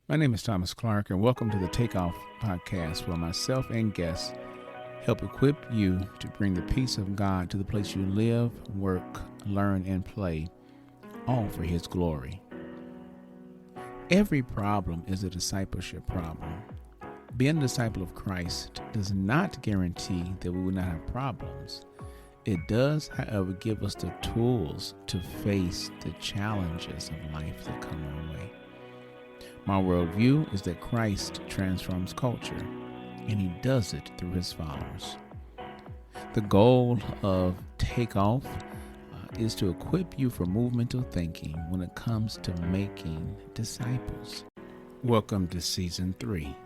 My name is Thomas Clark, and welcome to the Takeoff Podcast, where myself and guests help equip you to bring the peace of God to the place you live, work, learn, and play, all for His glory. Every problem is a discipleship problem. Being a disciple of Christ does not guarantee that we will not have problems. It does, however, give us the tools to face the challenges of life that come our way. My worldview is that Christ transforms culture, and He does it through His followers. The goal of Takeoff is to equip you for movemental thinking when it comes to making disciples. Welcome to Season 3.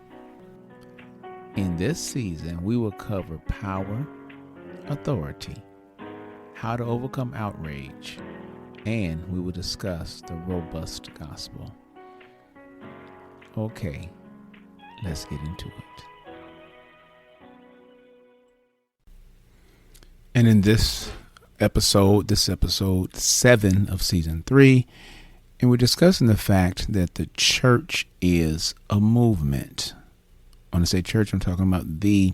In this season, we will cover power, authority, how to overcome outrage, and we will discuss the robust gospel. Okay, let's get into it. And in this episode 7 of Season 3, and we're discussing the fact that the church is a movement. When I say church, I'm talking about the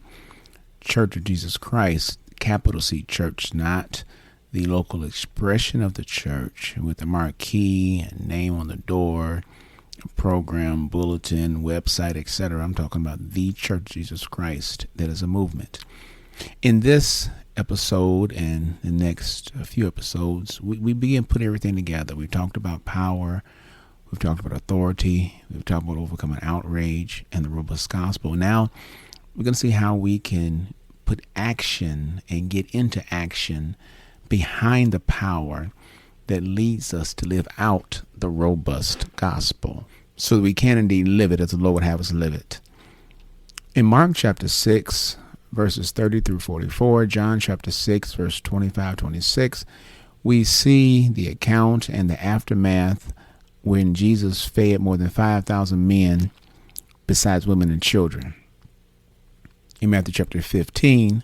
Church of Jesus Christ, capital C church, not the local expression of the church with a marquee and name on the door, program, bulletin, website, etc. I'm talking about the Church of Jesus Christ that is a movement. In this episode and the next few episodes, we begin putting everything together. We've talked about power, we've talked about authority, we've talked about overcoming outrage and the robust gospel. Now we're going to see how we can put action and get into action behind the power that leads us to live out the robust gospel, so that we can indeed live it as the Lord would have us live it. In Mark chapter 6, verses 30 through 44, John chapter 6, verse 25-26, we see the account and the aftermath when Jesus fed more than 5,000 men, besides women and children. In Matthew chapter 15,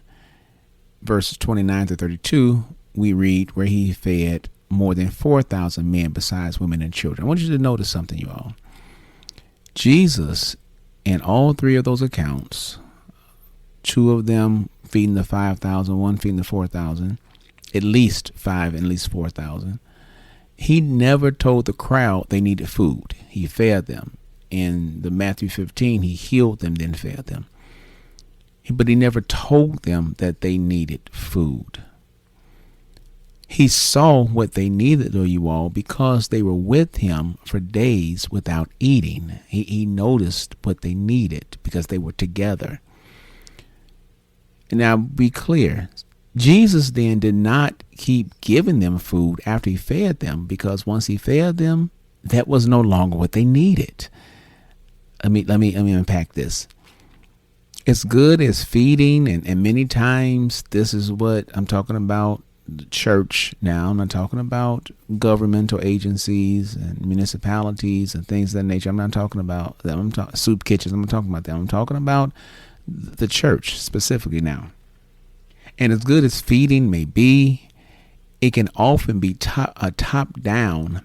verses 29 to 32, we read where He fed more than 4,000 men besides women and children. I want you to notice something, you all. Jesus, in all three of those accounts, two of them feeding the 5,000, one feeding the 4,000, at least 5 and at least 4,000, He never told the crowd they needed food. He fed them. In the Matthew 15, He healed them, then fed them. But He never told them that they needed food. He saw what they needed, though, you all, because they were with Him for days without eating. He noticed what they needed because they were together. Now, be clear. Jesus then did not keep giving them food after He fed them, because once He fed them, that was no longer what they needed. Let me unpack this. As good as feeding, and many times this is what I'm talking about. The church now. I'm not talking about governmental agencies and municipalities and things of that nature. I'm not talking about them. I'm talking soup kitchens. I'm not talking about them. I'm talking about the church specifically now. And as good as feeding may be, it can often be a top-down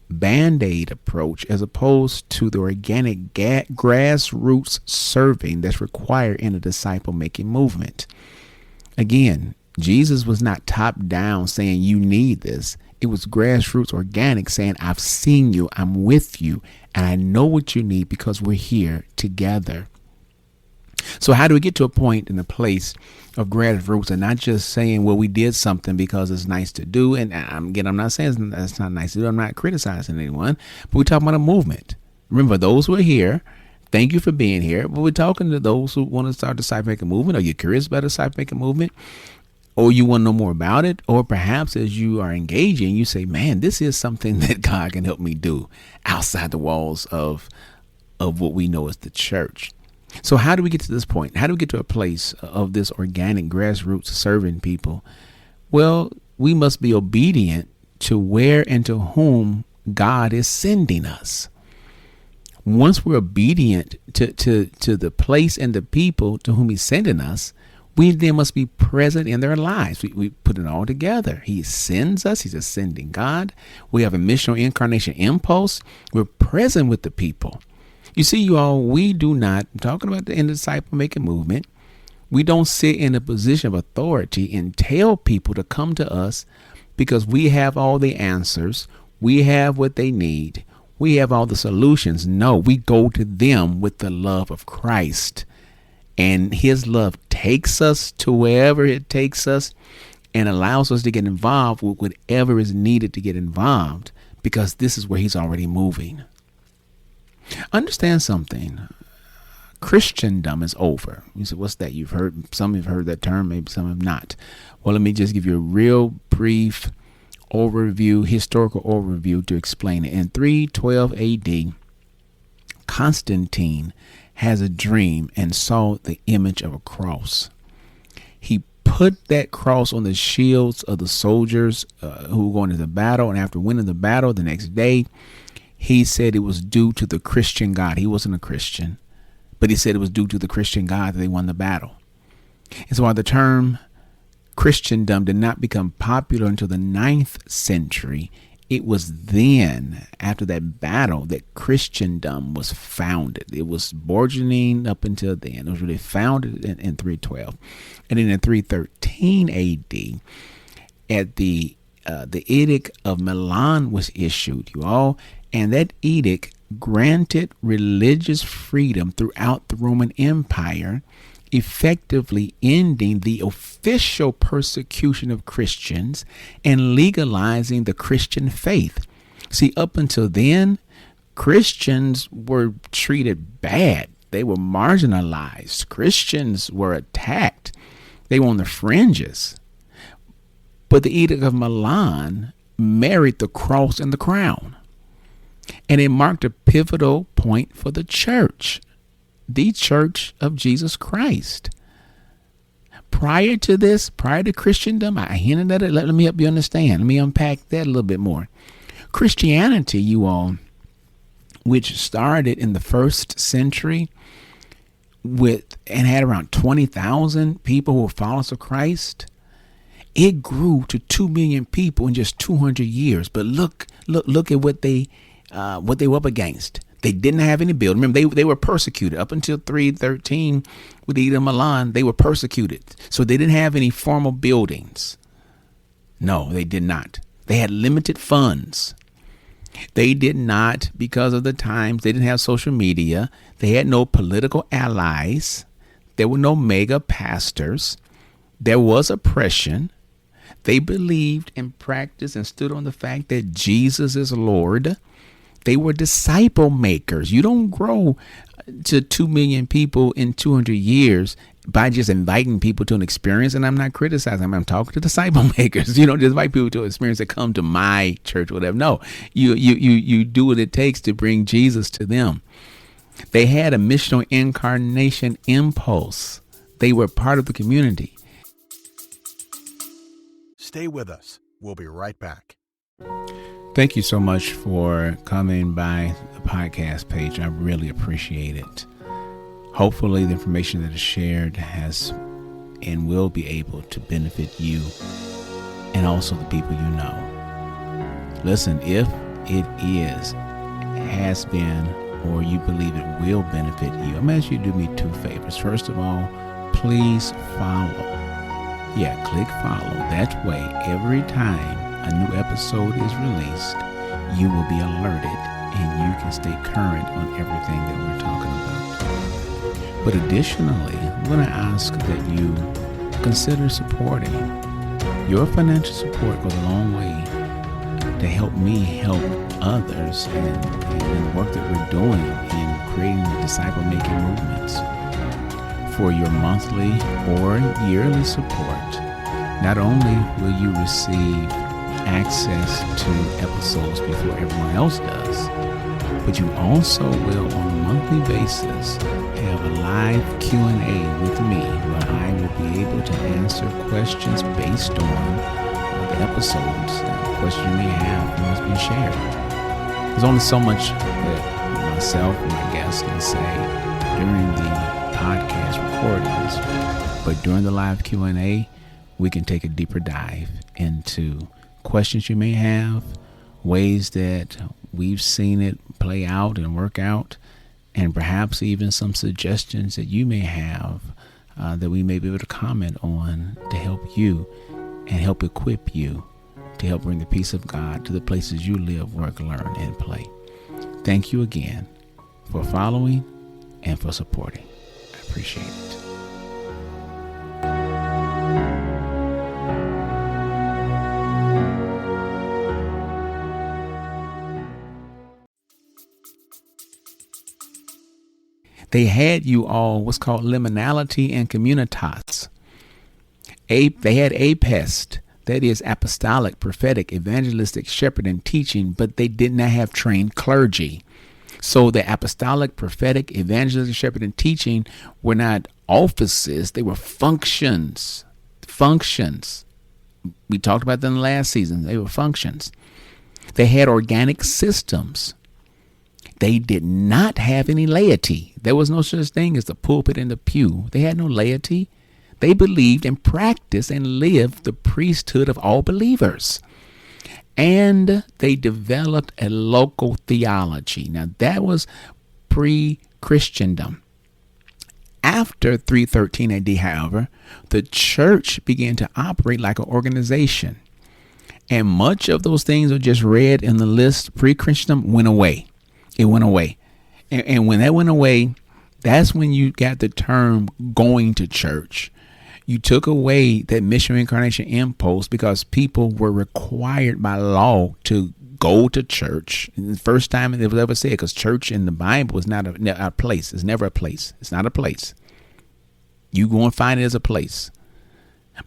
Band-Aid approach as opposed to the organic grassroots serving that's required in a disciple-making movement. Again, Jesus was not top down saying you need this. It was grassroots organic saying, I've seen you, I'm with you, and I know what you need because we're here together. So how do we get to a point in a place of grassroots and not just saying, well, we did something because it's nice to do? And again, I'm not saying that's not nice to do. I'm not criticizing anyone, but we're talking about a movement. Remember, those who are here, thank you for being here. But we're talking to those who want to start the disciple-making movement. Are you curious about the disciple-making movement? Or you want to know more about it, or perhaps as you are engaging, you say, man, this is something that God can help me do outside the walls of what we know as the church. So how do we get to this point? How do we get to a place of this organic grassroots serving people? Well, we must be obedient to where and to whom God is sending us. Once we're obedient to the place and the people to whom He's sending us, we then must be present in their lives. We put it all together. He sends us. He's a sending God. We have a missional incarnation impulse. We're present with the people. You see, you all, we do not, I'm talking about the disciple making movement. We don't sit in a position of authority and tell people to come to us because we have all the answers. We have what they need. We have all the solutions. No, we go to them with the love of Christ. And his love takes us to wherever it takes us and allows us to get involved with whatever is needed to get involved, because this is where he's already moving. Understand something. Christendom is over. You said, what's that? You've heard, some have heard that term, maybe some have not. Well, let me just give you a real brief overview, historical overview to explain it. In 312 AD, Constantine has a dream and saw the image of a cross. He put that cross on the shields of the soldiers who were going into battle. And after winning the battle the next day, he said it was due to the Christian God. He wasn't a Christian, but he said it was due to the Christian God that they won the battle. And so while the term Christendom did not become popular until the 9th century, it was then, after that battle, that Christendom was founded. It was burgeoning up until then. It was really founded in 312. And then in 313 AD, at the Edict of Milan was issued, you all, and that edict granted religious freedom throughout the Roman Empire, effectively ending the official persecution of Christians and legalizing the Christian faith. See, up until then, Christians were treated bad. They were marginalized. Christians were attacked. They were on the fringes. But the Edict of Milan married the cross and the crown. And it marked a pivotal point for the church of Jesus Christ. Prior to this, prior to Christendom, I hinted at it. Let me help you understand. Let me unpack that a little bit more. Christianity, you all, which started in the 1st century and had around 20,000 people who were followers of Christ, it grew to 2 million people in just 200 years. But look at what they were up against. They didn't have any building. Remember, they were persecuted up until 313 with the Edict of Milan. They were persecuted. So they didn't have any formal buildings. No, they did not. They had limited funds. They did not, because of the times, they didn't have social media. They had no political allies. There were no mega pastors. There was oppression. They believed and practiced and stood on the fact that Jesus is Lord. They were disciple makers. You don't grow to 2 million people in 200 years by just inviting people to an experience. And I'm not criticizing. I'm talking to disciple makers. You don't just invite people to an experience that come to my church or whatever. No, you do what it takes to bring Jesus to them. They had a missional incarnation impulse. They were part of the community. Stay with us. We'll be right back. Thank you so much for coming by the podcast page. I really appreciate it. Hopefully the information that is shared has and will be able to benefit you and also the people you know. Listen, if it has been, or you believe it will benefit you, I'm asking you to do me 2 favors. First of all, please follow. Yeah, click follow. That way, every time a new episode is released, you will be alerted and you can stay current on everything that we're talking about. But additionally, I'm going to ask that you consider supporting. Your financial support goes a long way to help me help others and the work that we're doing in creating the disciple-making movements. For your monthly or yearly support, not only will you receive access to episodes before everyone else does, but you also will on a monthly basis have a live Q&A with me where I will be able to answer questions based on the episodes and the questions you may have from what's been shared. There's only so much that myself and my guests can say during the podcast recordings, but during the live Q&A, we can take a deeper dive into questions you may have, ways that we've seen it play out and work out, and perhaps even some suggestions that you may have that we may be able to comment on to help you and help equip you to help bring the peace of God to the places you live, work, learn, and play. Thank you again for following and for supporting. I appreciate it. They had you all what's called liminality and communitas. They had apest, that is apostolic, prophetic, evangelistic, shepherd, and teaching, but they did not have trained clergy. So the apostolic, prophetic, evangelistic, shepherd, and teaching were not offices, they were functions. Functions. We talked about them last season. They were functions. They had organic systems. They did not have any laity. There was no such thing as the pulpit and the pew. They had no laity. They believed and practiced and lived the priesthood of all believers. And they developed a local theology. Now, that was pre-Christendom. After 313 AD, however, the church began to operate like an organization. And much of those things are just read in the list pre-Christendom went away. It went away. And when that went away, that's when you got the term going to church. You took away that mission reincarnation impulse because people were required by law to go to church. And the first time it was ever said, because church in the Bible is not a place. It's never a place. It's not a place. You go and find it as a place.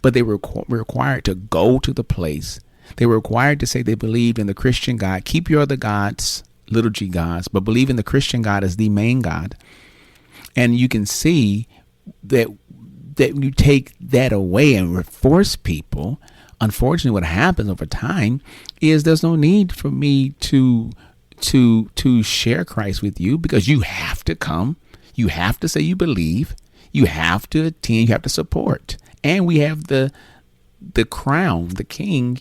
But they were required to go to the place. They were required to say they believed in the Christian God. Keep your other gods, little g gods, but believe in the Christian God as the main God. And you can see that you take that away and force people. Unfortunately, what happens over time is there's no need for me to share Christ with you, because you have to come. You have to say you believe. You have to attend. You have to support. And we have the crown, the king,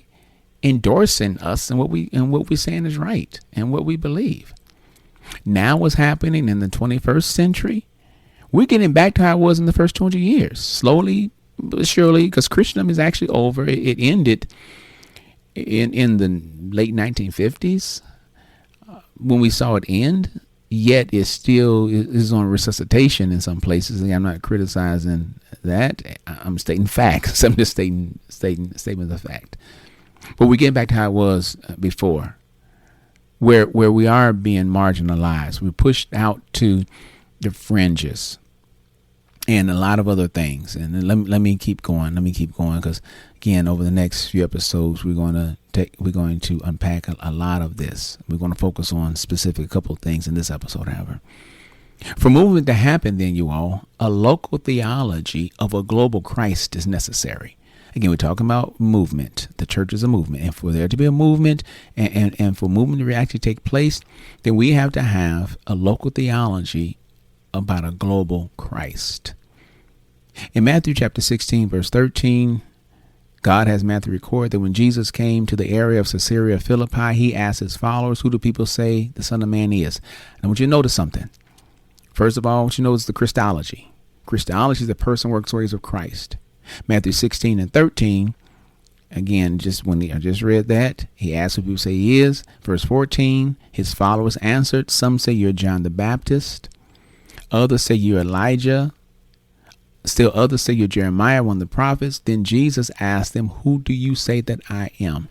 endorsing us and what we're saying is right and what we believe. Now what's happening in the 21st century, we're getting back to how it was in the first 200 years, slowly but surely, because Christendom is actually over. It ended in the late 1950s when we saw it end, yet it still is on resuscitation in some places. I'm not criticizing that. I'm stating facts. I'm just stating statements of fact. But we're getting back to how it was before, where we are being marginalized. We're pushed out to the fringes and a lot of other things. And let me keep going. Because again, over the next few episodes, we're going to unpack a lot of this. We're going to focus on specific couple of things in this episode, however. For movement to happen, then, you all, a local theology of a global Christ is necessary. Again, we're talking about movement. The church is a movement. And for there to be a movement and for movement to actually take place, then we have to have a local theology about a global Christ. In Matthew chapter 16, verse 13, God has Matthew record that when Jesus came to the area of Caesarea Philippi, he asked his followers, who do people say the Son of Man is? And I want you to notice something. First of all, what you know is the Christology. Christology is the person, works, ways of Christ. Matthew 16 and 13, again, just when I just read that, he asked who people say he is. Verse 14, his followers answered, some say you're John the Baptist. Others say you're Elijah. Still others say you're Jeremiah, one of the prophets. Then Jesus asked them, who do you say that I am?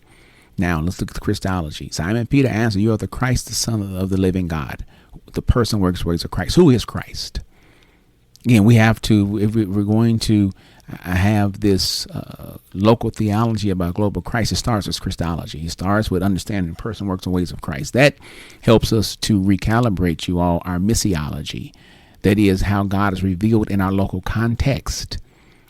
Now, let's look at the Christology. Simon Peter answered, you are the Christ, the Son of the living God. The person, works, ways of Christ. Who is Christ? Again, we have to, if we're going to have this local theology about global Christ, it starts with Christology. It starts with understanding the person, works, and ways of Christ. That helps us to recalibrate, you all, our missiology. That is how God is revealed in our local context.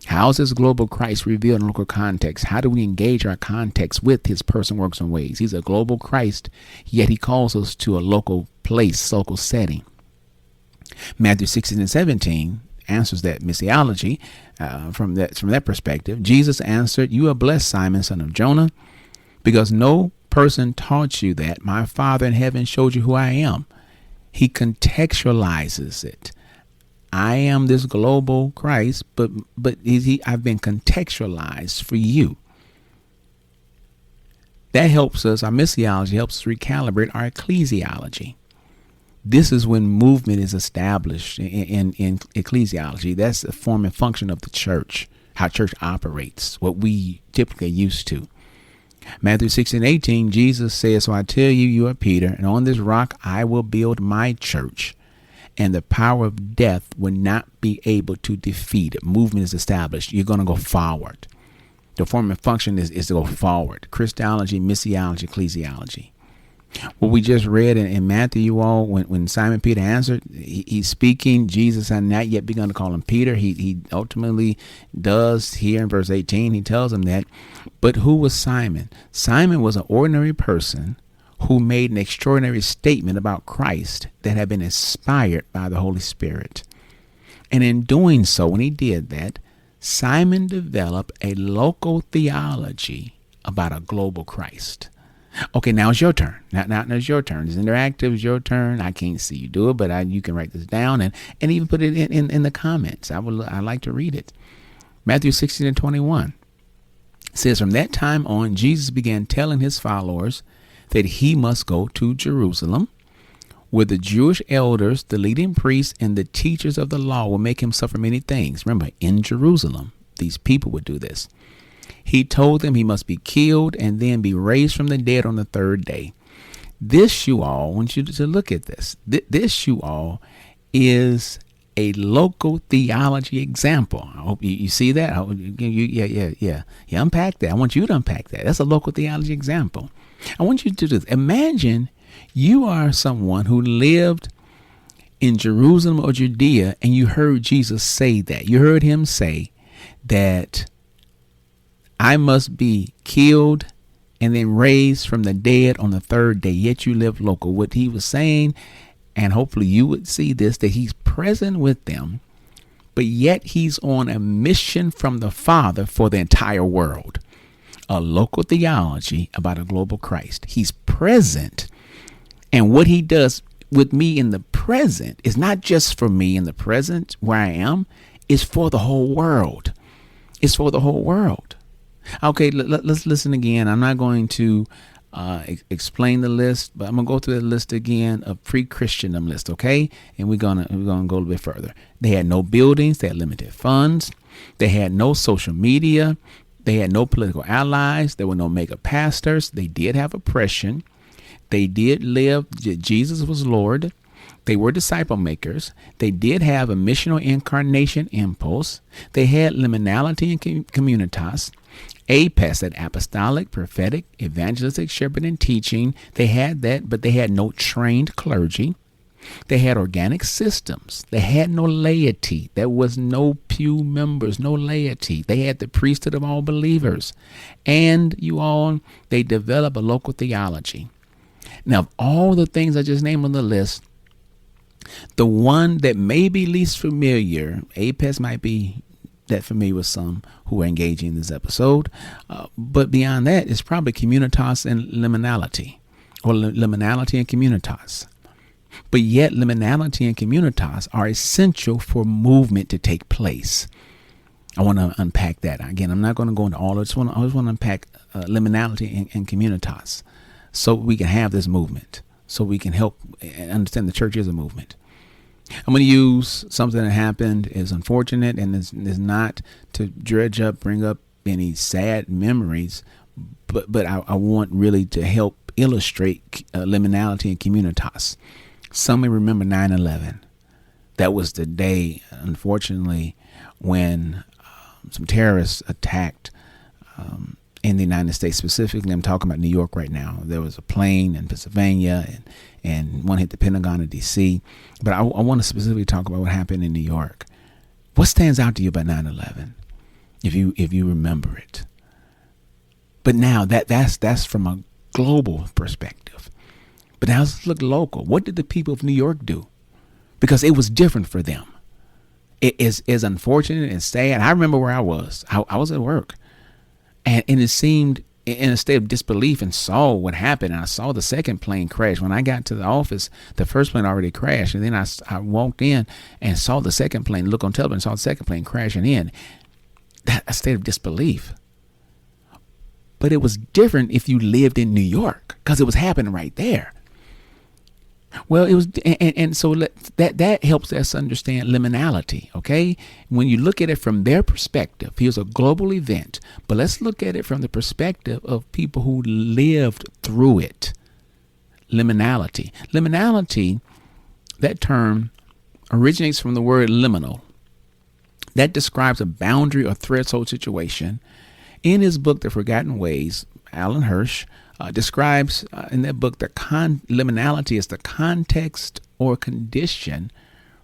How is this global Christ revealed in local context? How do we engage our context with his person, works, and ways? He's a global Christ, yet he calls us to a local place, local setting. Matthew 16 and 17 answers that missiology from that perspective. Jesus answered, you are blessed, Simon, son of Jonah, because no person taught you that. My Father in heaven showed you who I am. He contextualizes it. I am this global Christ, but I've been contextualized for you. That helps us, our missiology helps us recalibrate our ecclesiology. This is when movement is established in ecclesiology. That's the form and function of the church, how church operates, what we typically used to. Matthew 16:18, Jesus says, so I tell you, you are Peter, and on this rock I will build my church, and the power of death will not be able to defeat it. Movement is established. You're going to go forward. The form and function is to go forward. Christology, missiology, ecclesiology. What we just read in Matthew, you all, when Simon Peter answered, he's speaking. Jesus had not yet begun to call him Peter. He ultimately does here in verse 18. He tells him that. But who was Simon? Simon was an ordinary person who made an extraordinary statement about Christ that had been inspired by the Holy Spirit. And in doing so, when he did that, Simon developed a local theology about a global Christ. Okay, now it's your turn. Now it's your turn. It's interactive. It's your turn. I can't see you do it, but you can write this down and even put it in the comments. I'd like to read it. Matthew 16:21 says, from that time on, Jesus began telling his followers that he must go to Jerusalem, where the Jewish elders, the leading priests, and the teachers of the law will make him suffer many things. Remember, in Jerusalem, these people would do this. He told them he must be killed and then be raised from the dead on the third day. This, you all, I want you to look at this. This, you all, is a local theology example. I hope you see that. Yeah. You unpack that. I want you to unpack that. That's a local theology example. I want you to do this. Imagine you are someone who lived in Jerusalem or Judea and you heard Jesus say that. You heard him say that I must be killed and then raised from the dead on the third day, yet you live local. What he was saying, and hopefully you would see this, that he's present with them, but yet he's on a mission from the Father for the entire world. A local theology about a global Christ. He's present, and what he does with me in the present is not just for me in the present where I am, it's for the whole world. It's for the whole world. Okay, let's listen again. I'm not going to explain the list, but I'm gonna go through the list again, a pre-Christendom list, okay? And we're gonna go a little bit further. They had no buildings, they had limited funds, they had no social media, they had no political allies, there were no mega pastors, they did have oppression, they did live, Jesus was Lord, they were disciple makers, they did have a missional incarnation impulse, they had liminality and communitas, APES, that apostolic, prophetic, evangelistic, shepherding, teaching. They had that, but they had no trained clergy. They had organic systems. They had no laity. There was no pew members, no laity. They had the priesthood of all believers. And they developed a local theology. Now, of all the things I just named on the list, the one that may be least familiar, APES might be that familiar with some who are engaging in this episode. But beyond that, it's probably communitas and liminality, or liminality and communitas. But yet liminality and communitas are essential for movement to take place. I want to unpack that. Again, I'm not going to go into all of it. I just want to unpack liminality and communitas so we can have this movement, so we can help understand the church is a movement. I'm going to use something that happened, is unfortunate, and is not to bring up any sad memories, but I want really to help illustrate liminality and communitas. Some may remember 9/11. That was the day, unfortunately, when some terrorists attacked in the United States. Specifically, I'm talking about New York right now. There was a plane in Pennsylvania and one hit the Pentagon in D.C. But I want to specifically talk about what happened in New York. What stands out to you about 9/11, if you remember it? But now that's from a global perspective. But now let's look local. What did the people of New York do? Because it was different for them. It is unfortunate and sad. I remember where I was. I was at work. And it seemed in a state of disbelief and saw what happened. And I saw the second plane crash. When I got to the office, the first plane already crashed. And then I walked in and saw the second plane, look on television, saw the second plane crashing in. That a state of disbelief. But it was different if you lived in New York, because it was happening right there. Well, it was, and so that helps us understand liminality, okay? When you look at it from their perspective, here's a global event, but let's look at it from the perspective of people who lived through it. Liminality. Liminality, that term originates from the word liminal. That describes a boundary or threshold situation. In his book, The Forgotten Ways, Alan Hirsch describes in that book liminality is the context or condition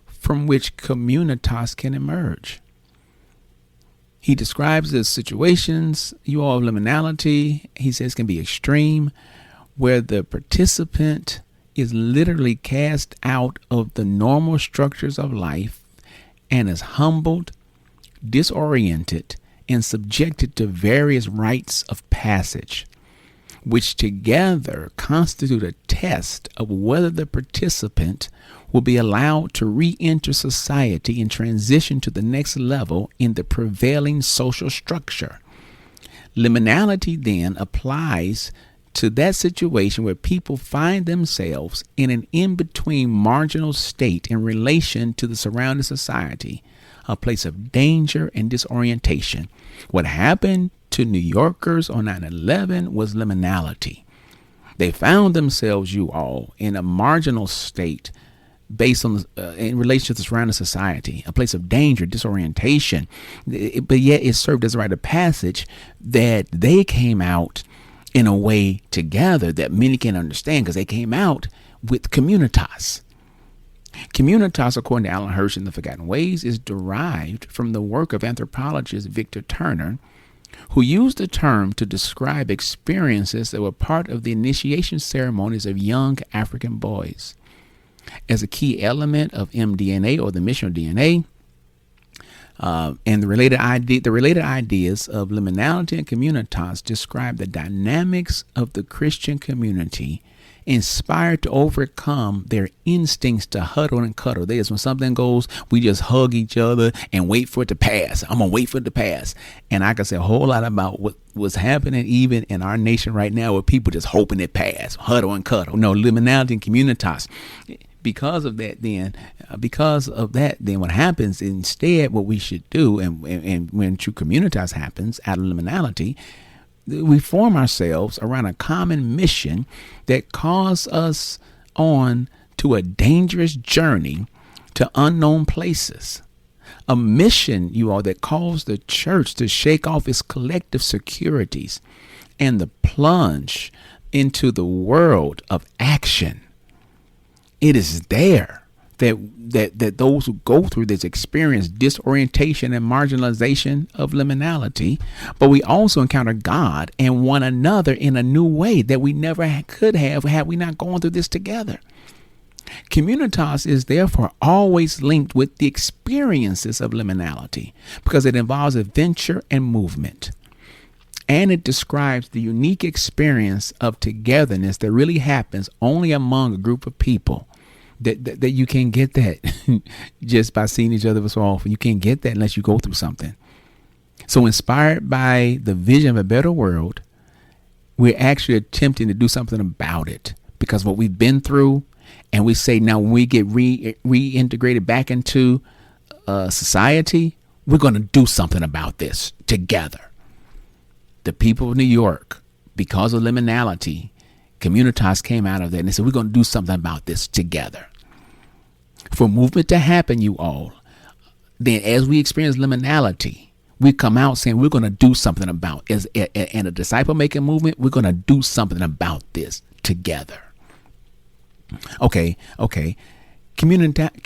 from which communitas can emerge. He describes the situations, you all, of liminality, he says, can be extreme, where the participant is literally cast out of the normal structures of life and is humbled, disoriented, and subjected to various rites of passage, which together constitute a test of whether the participant will be allowed to re-enter society and transition to the next level in the prevailing social structure. Liminality then applies to that situation where people find themselves in an in-between marginal state in relation to the surrounding society, a place of danger and disorientation. What happened to New Yorkers on 9/11 was liminality. They found themselves, you all, in a marginal state based on in relation to the surrounding society, a place of danger, disorientation. But yet it served as a rite of passage that they came out in a way together that many can understand, because they came out with communitas. Communitas, according to Alan Hirsch in The Forgotten Ways, is derived from the work of anthropologist Victor Turner, who used the term to describe experiences that were part of the initiation ceremonies of young African boys. As a key element of mDNA, or the missional DNA, and the related ideas of liminality and communitas describe the dynamics of the Christian community, inspired to overcome their instincts to huddle and cuddle. There's when something goes, we just hug each other and wait for it to pass. I'm going to wait for it to pass. And I can say a whole lot about what was happening even in our nation right now, with people just hoping it pass, huddle and cuddle. No, liminality and communitas. Because of that, then what happens instead, what we should do, and when true communitas happens out of liminality, we form ourselves around a common mission that calls us on to a dangerous journey to unknown places. A mission, you all, that calls the church to shake off its collective securities and the plunge into the world of action. It is there that those who go through this experience disorientation and marginalization of liminality, but we also encounter God and one another in a new way that we never could have had we not gone through this together. Communitas is therefore always linked with the experiences of liminality, because it involves adventure and movement. And it describes the unique experience of togetherness that really happens only among a group of people. That you can't get that just by seeing each other so often. You can't get that unless you go through something. So inspired by the vision of a better world, we're actually attempting to do something about it because of what we've been through. And we say now when we get reintegrated back into society, we're going to do something about this together. The people of New York, because of liminality, communitas came out of that and they said, we're going to do something about this together. For movement to happen, you all, then as we experience liminality, we come out saying we're going to do something about it. In a disciple-making movement, we're going to do something about this together. Okay. Communitas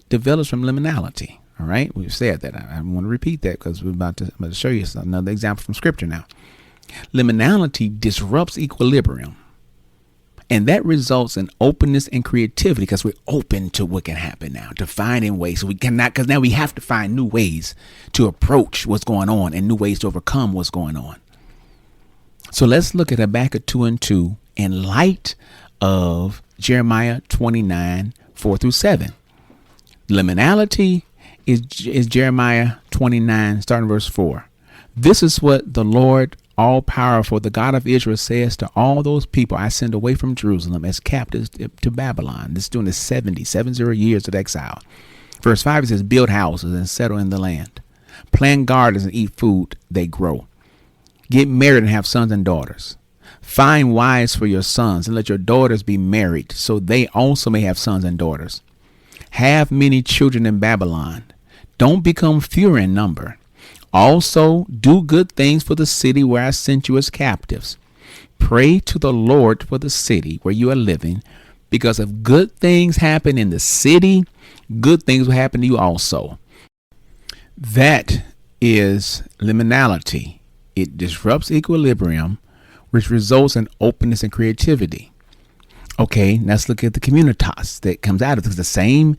develops from liminality. All right. We've said that. I want to repeat that because I'm about to show you another example from scripture now. Liminality disrupts equilibrium, and that results in openness and creativity because we're open to what can happen now, to finding ways. So we cannot, because now we have to find new ways to approach what's going on and new ways to overcome what's going on. So let's look at Habakkuk 2 and 2 in light of Jeremiah 29, 4 through 7. Liminality is Jeremiah 29, starting verse 4. This is what the Lord all-powerful, the God of Israel, says to all those people I send away from Jerusalem as captives to Babylon. This is during the 70 years of exile. Verse 5, it says, build houses and settle in the land. Plant gardens and eat food they grow. Get married and have sons and daughters. Find wives for your sons and let your daughters be married, so they also may have sons and daughters. Have many children in Babylon. Don't become fewer in number. Also, do good things for the city where I sent you as captives. Pray to the Lord for the city where you are living, because if good things happen in the city, good things will happen to you also. That is liminality. It disrupts equilibrium, which results in openness and creativity. Okay, let's look at the communitas that comes out of this. The same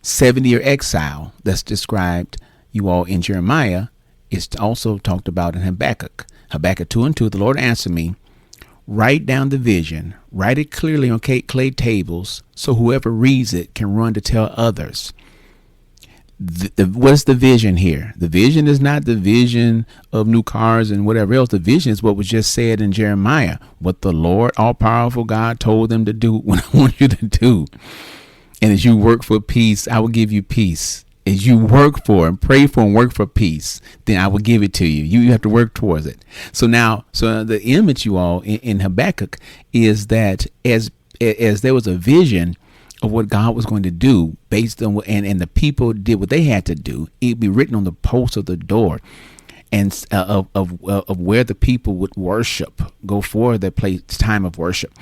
70-year exile that's described, you all, in Jeremiah is also talked about in Habakkuk. Habakkuk 2 and 2, the Lord answered me, write down the vision, write it clearly on clay tables, so whoever reads it can run to tell others. What's the vision here? The vision is not the vision of new cars and whatever else. The vision is what was just said in Jeremiah, what the Lord, all-powerful God, told them to do, what I want you to do. And as you work for peace, I will give you peace. As you work for and pray for and work for peace, then I will give it to you. You have to work towards it. So now, the image, you all, in Habakkuk is that as there was a vision of what God was going to do based on and the people did what they had to do, it'd be written on the posts of the door and of where the people would worship, go for their place, time of worship.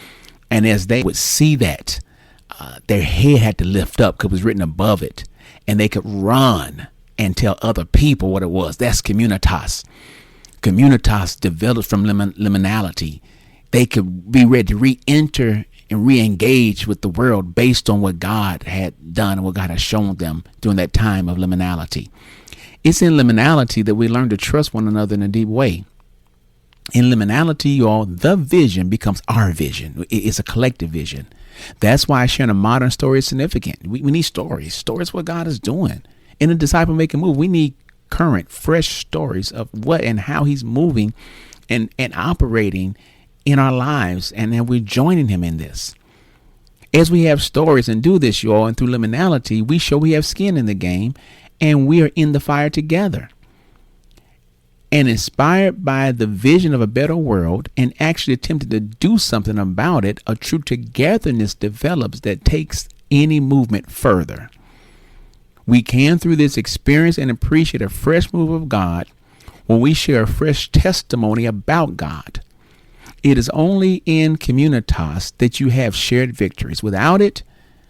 And as they would see that, their head had to lift up because it was written above it, and they could run and tell other people what it was. That's communitas. Communitas developed from liminality. They could be ready to re-enter and re-engage with the world based on what God had done and what God has shown them during that time of liminality. It's in liminality that we learn to trust one another in a deep way. In liminality, you all, the vision becomes our vision. It's a collective vision. That's why sharing a modern story is significant. We need stories. Stories what God is doing. In a disciple making move, we need current, fresh stories of what and how he's moving and operating in our lives, and then we're joining him in this. As we have stories and do this, you all, and through liminality, we show we have skin in the game, and we are in the fire together. And inspired by the vision of a better world and actually attempting to do something about it, a true togetherness develops that takes any movement further. We can, through this experience, and appreciate a fresh move of God when we share a fresh testimony about God. It is only in communitas that you have shared victories. Without it,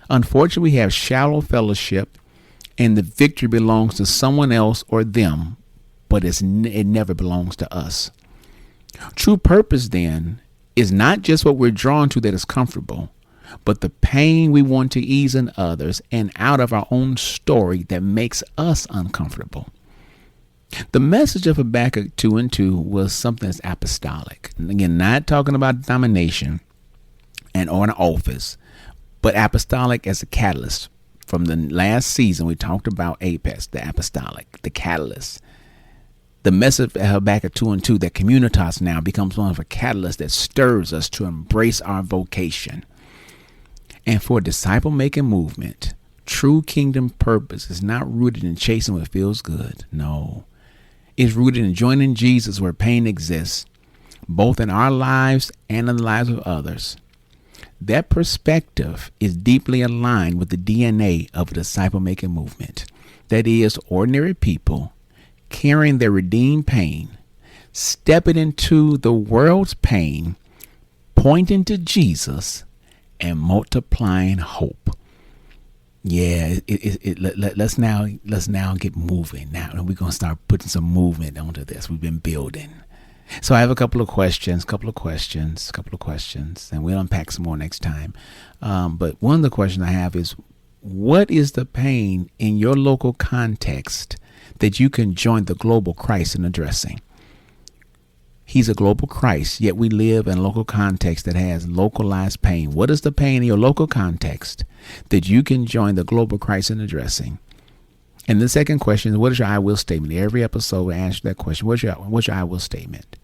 unfortunately, we have shallow fellowship, and the victory belongs to someone else or them, but it never belongs to us. True purpose, then, is not just what we're drawn to that is comfortable, but the pain we want to ease in others and out of our own story that makes us uncomfortable. The message of Habakkuk 2 and 2 was something that's apostolic. And again, not talking about denomination and or an office, but apostolic as a catalyst. From the last season, we talked about Apex, the apostolic, the catalyst. The message of Habakkuk 2 and 2, that communitas now becomes one of a catalyst that stirs us to embrace our vocation. And for a disciple-making movement, true kingdom purpose is not rooted in chasing what feels good. No. It's rooted in joining Jesus where pain exists, both in our lives and in the lives of others. That perspective is deeply aligned with the DNA of a disciple-making movement. That is, ordinary people carrying their redeemed pain, stepping into the world's pain, pointing to Jesus, and multiplying hope. Yeah, let's now get moving now, and we're gonna start putting some movement onto this. We've been building. So I have a couple of questions, and we'll unpack some more next time. But one of the questions I have is, what is the pain in your local context that you can join the global Christ in addressing? He's a global Christ, yet we live in a local context that has localized pain. What is the pain in your local context that you can join the global Christ in addressing? And the second question is, what is your I will statement? Every episode we answer that question. What's your I will statement?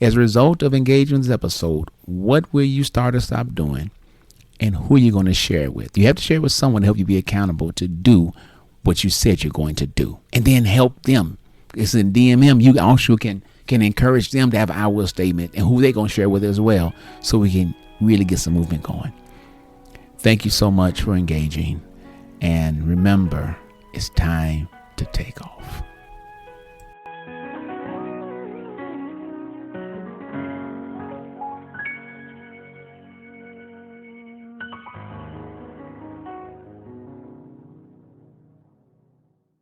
As a result of engaging in this episode, what will you start or stop doing? And who are you going to share it with? You have to share it with someone to help you be accountable to do what you said you're going to do. And then help them. It's in DMM. You also can encourage them to have an I will statement and who they're going to share with as well, so we can really get some movement going. Thank you so much for engaging. And remember, it's time to take off.